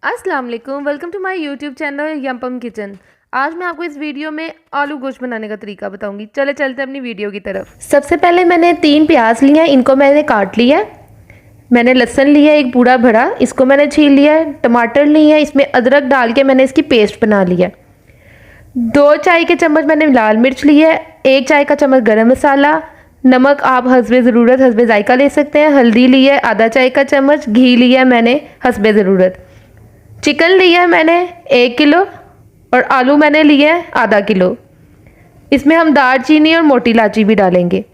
अस्सलाम वालेकुम, welcome to my YouTube channel Yumpum kitchen. आज मैं आपको इस वीडियो में आलू गोश्त बनाने का तरीका बताऊंगी। चलते अपनी वीडियो की तरफ। सबसे पहले मैंने 3 प्याज लिए हैं, इनको मैंने काट लिया है। मैंने लहसुन लिया है एक पूरा भरा, इसको मैंने छील लिया है। टमाटर लिए हैं, इसमें अदरक डाल के मैंने इसकी पेस्ट बना लिया। 2 चाय के चम्मच मैंने लाल मिर्च ली है, 1 चाय का चम्मच गरम मसाला, नमक आप हस्बे ज़रूरत हस्बे जायका ले सकते हैं। हल्दी ली है आधा चाय का चम्मच, घी लिया है मैंने हस्बे ज़रूरत। चिकन लिया है मैंने 1 किलो और आलू मैंने लिए हैं आधा किलो। इसमें हम दालचीनी और मोटी इलायची भी डालेंगे।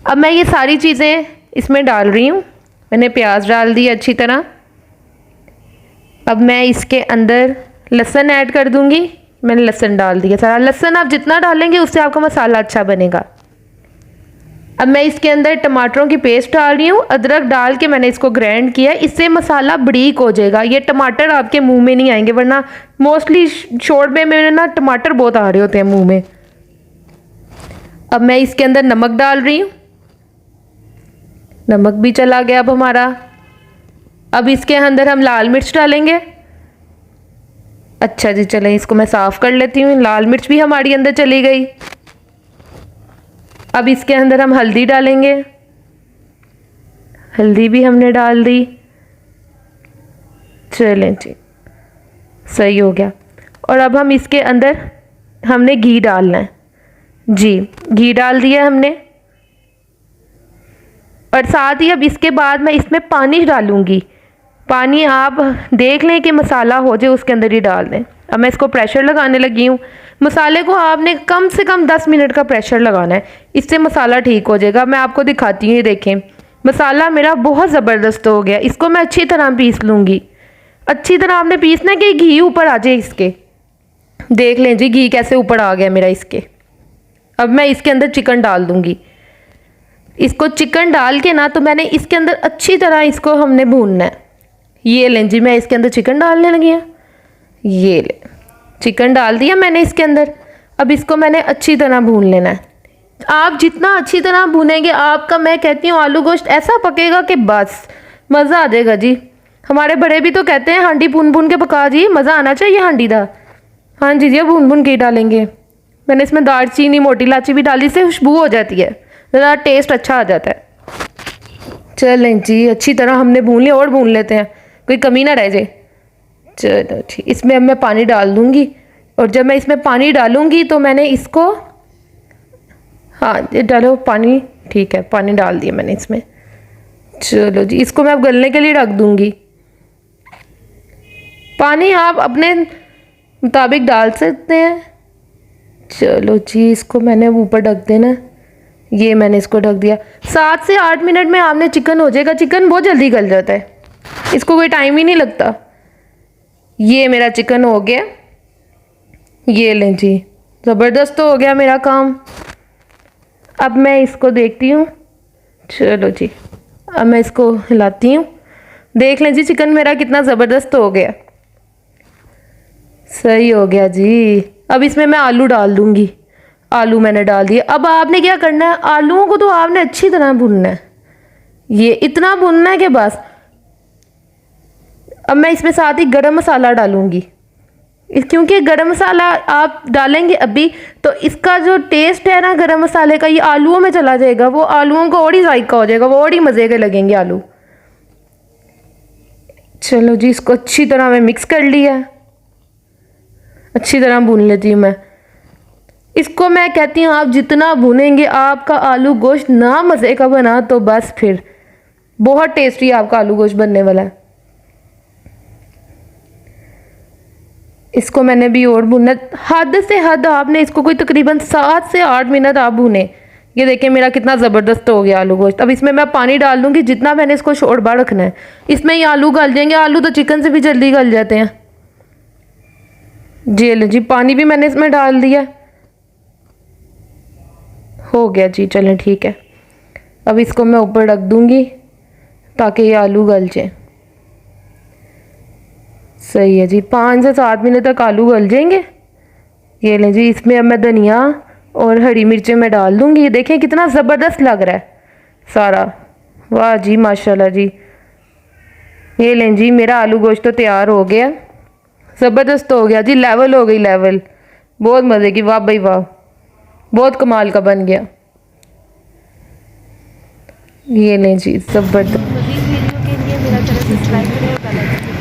अब मैं ये सारी चीज़ें इसमें डाल रही हूँ। मैंने प्याज डाल दी अच्छी तरह। अब मैं इसके अंदर लहसुन ऐड कर दूंगी। मैंने लहसुन डाल दिया सारा। लहसुन आप जितना डालेंगे उससे आपका मसाला अच्छा बनेगा। अब मैं इसके अंदर टमाटरों की पेस्ट डाल रही हूँ। अदरक डाल के मैंने इसको ग्राइंड किया, इससे मसाला बारीक हो जाएगा। ये टमाटर आपके मुंह में नहीं आएंगे, वरना मोस्टली शोरबे में ना टमाटर बहुत आ रहे होते हैं मुंह में। अब मैं इसके अंदर नमक डाल रही हूँ। नमक भी चला गया अब हमारा। अब इसके अंदर हम लाल मिर्च डालेंगे। अच्छा जी, चलें इसको मैं साफ़ कर लेती हूँ। लाल मिर्च भी हमारी अंदर चली गई। अब इसके अंदर हम हल्दी डालेंगे। हल्दी भी हमने डाल दी। चलें जी, सही हो गया। और अब हम इसके अंदर हमने घी डालना है। जी, घी डाल दिया हमने। और साथ ही अब इसके बाद मैं इसमें पानी डालूंगी। पानी आप देख लें कि मसाला हो जाए, उसके अंदर ही डाल दें। अब मैं इसको प्रेशर लगाने लगी हूँ। मसाले को आपने कम से कम 10 मिनट का प्रेशर लगाना है, इससे मसाला ठीक हो जाएगा। मैं आपको दिखाती हूँ, ये देखें मसाला मेरा बहुत ज़बरदस्त हो गया। इसको मैं अच्छी तरह पीस लूँगी। अच्छी तरह आपने पीसना है कि घी ऊपर आ जाए इसके। देख लें जी घी कैसे ऊपर आ गया मेरा इसके। अब मैं इसके अंदर चिकन डाल दूँगी। इसको चिकन डाल के ना, तो मैंने इसके अंदर अच्छी तरह इसको हमने भूनना है। ये लें जी, मैं इसके अंदर चिकन डालने लगी हूँ। ये ले, चिकन डाल दिया मैंने इसके अंदर। अब इसको मैंने अच्छी तरह भून लेना है। आप जितना अच्छी तरह भूनेंगे, आपका मैं कहती हूँ आलू गोश्त ऐसा पकेगा कि बस मज़ा आ जाएगा जी। हमारे बड़े भी तो कहते हैं हांडी भून भून के पका जी, मज़ा आना चाहिए हांडी का। हाँ जी जी, भून भून के ही डालेंगे। मैंने इसमें दालचीनी मोटी इलायची भी डाली, से खुशबू हो जाती है, ज़रा टेस्ट अच्छा आ जाता है। चलें जी, अच्छी तरह हमने भून लिया और भून लेते हैं, कोई कमी ना रह जाए। चलो ठीक, इसमें अब मैं पानी डाल दूँगी। और जब मैं इसमें पानी डालूँगी तो मैंने इसको, हाँ ये डालो पानी, ठीक है पानी डाल दिया मैंने इसमें। चलो जी, इसको मैं अब गलने के लिए रख दूँगी। पानी आप अपने मुताबिक डाल सकते हैं। चलो जी, इसको मैंने ऊपर ढक देना। ये मैंने इसको ढक दिया। 7 से 8 मिनट में आपने चिकन हो जाएगा। चिकन बहुत जल्दी गल जाता है, इसको कोई टाइम ही नहीं लगता। ये मेरा चिकन हो गया। ये लें जी, ज़बरदस्त हो गया मेरा काम। अब मैं इसको देखती हूँ। चलो जी, अब मैं इसको हिलाती हूँ। देख लें जी, चिकन मेरा कितना ज़बरदस्त हो गया। सही हो गया जी। अब इसमें मैं आलू डाल दूँगी। आलू मैंने डाल दिए। अब आपने क्या करना है, आलूओं को तो आपने अच्छी तरह भूनना है। ये इतना भूनना है कि बस। अब मैं इसमें साथ ही गरम मसाला डालूंगी, क्योंकि गरम मसाला आप डालेंगे अभी तो इसका जो टेस्ट है ना गरम मसाले का, ये आलूओं में चला जाएगा। वो आलूओं को और ही जायका हो जाएगा, वो और ही मज़े के लगेंगे आलू। चलो जी, इसको अच्छी तरह मैं मिक्स कर लिया। अच्छी तरह भून लेती हूँ मैं इसको। मैं कहती हूँ आप जितना भूनेंगे, आपका आलू गोश्त ना मज़े का बना तो बस फिर बहुत टेस्टी आपका आलू गोश्त बनने वाला है। इसको मैंने भी और भूनना, हद से हद आपने इसको कोई तकरीबन 7 से 8 मिनट आप भूने। ये देखिए मेरा कितना ज़बरदस्त हो गया आलू गोश्त। अब इसमें मैं पानी डाल दूँगी जितना मैंने इसको शोरबा रखना है। इसमें ही आलू गल जाएंगे। आलू तो चिकन से भी जल्दी गल जाते हैं। जी लो जी, पानी भी मैंने इसमें डाल दिया। हो गया जी, चलें ठीक है। अब इसको मैं ऊपर रख दूँगी ताकि ये आलू गल जाए। सही है जी, 5 से 7 मिनट तक आलू गल जाएंगे। ये लें जी, इसमें अब मैं धनिया और हरी मिर्चें मैं डाल दूँगी। ये देखें कितना ज़बरदस्त लग रहा है सारा। वाह जी माशाल्लाह जी, ये लें जी, मेरा आलू गोश्त तो तैयार हो गया, ज़बरदस्त हो गया जी, लेवल हो गई लेवल, बहुत मज़े की, वाह भाई वाह, बहुत कमाल का बन गया। ये लें जी, ज़बरदस्त। मज़ीद वीडियो के लिए मेरा चैनल सब्सक्राइब करें और बेल आइकन